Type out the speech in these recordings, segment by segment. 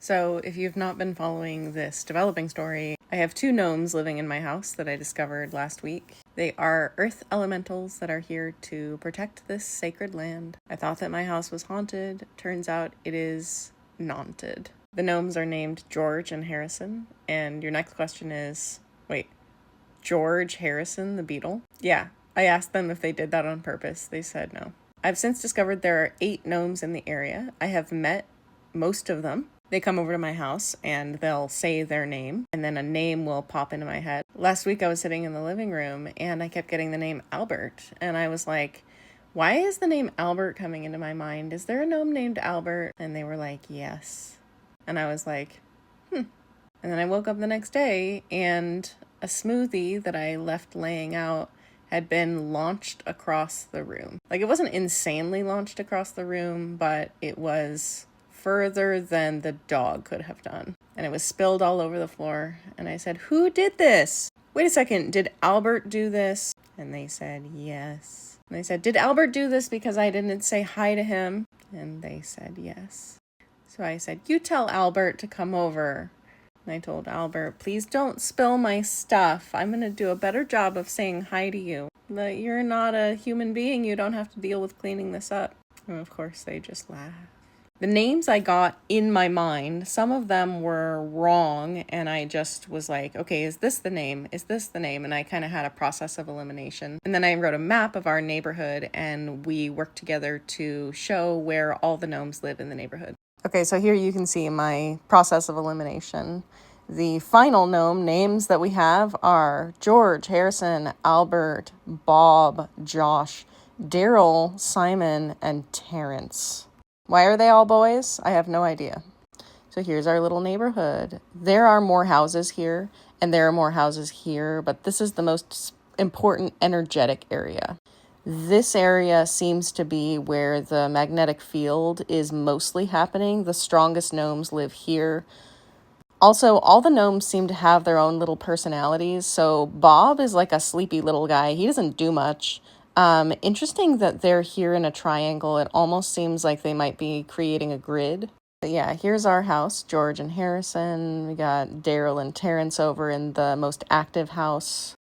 So if you've not been following this developing story, I have 2 gnomes living in my house that I discovered last week. They are earth elementals that are here to protect this sacred land. I thought that my house was haunted. Turns out it is naunted. The gnomes are named George and Harrison, and your next question is, wait, George Harrison, the Beatle? Yeah, I asked them if they did that on purpose. They said no. I've since discovered there are 8 gnomes in the area. I have met most of them. They come over to my house and they'll say their name, and then a name will pop into my head. Last week I was sitting in the living room and I kept getting the name Albert, and I was like, why is the name Albert coming into my mind? Is there a gnome named Albert? And they were like, yes. And I was like, And then I woke up the next day and a smoothie that I left laying out had been launched across the room. Like, it wasn't insanely launched across the room, but it was further than the dog could have done. And it was spilled all over the floor. And I said, who did this? Wait a second, did Albert do this? And they said, yes. And they said, did Albert do this because I didn't say hi to him? And they said, yes. So I said, you tell Albert to come over. And I told Albert, please don't spill my stuff. I'm going to do a better job of saying hi to you. But you're not a human being. You don't have to deal with cleaning this up. And of course, they just laughed. The names I got in my mind, some of them were wrong, and I just was like, okay, is this the name? Is this the name? And I kind of had a process of elimination. And then I wrote a map of our neighborhood, and we worked together to show where all the gnomes live in the neighborhood. Okay, so here you can see my process of elimination. The final gnome names that we have are George, Harrison, Albert, Bob, Josh, Daryl, Simon, and Terrence. Why are they all boys? I have no idea. So here's our little neighborhood. There are more houses here, and there are more houses here, but this is the most important energetic area. This area seems to be where the magnetic field is mostly happening. The strongest gnomes live here. Also, all the gnomes seem to have their own little personalities. So Bob is like a sleepy little guy. He doesn't do much. Interesting that they're here in a triangle. It almost seems like they might be creating a grid. But yeah, here's our house, George and Harrison. We got Daryl and Terrence over in the most active house.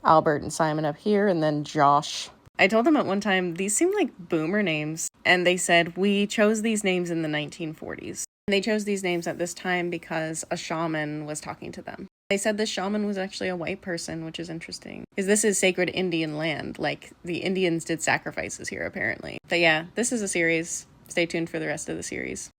Albert and Simon up here, and then Josh. I told them at one time, these seem like boomer names. And they said, we chose these names in the 1940s. And they chose these names at this time because a shaman was talking to them. They said this shaman was actually a white person, which is interesting. Because this is sacred Indian land. Like, the Indians did sacrifices here, apparently. But yeah, this is a series. Stay tuned for the rest of the series.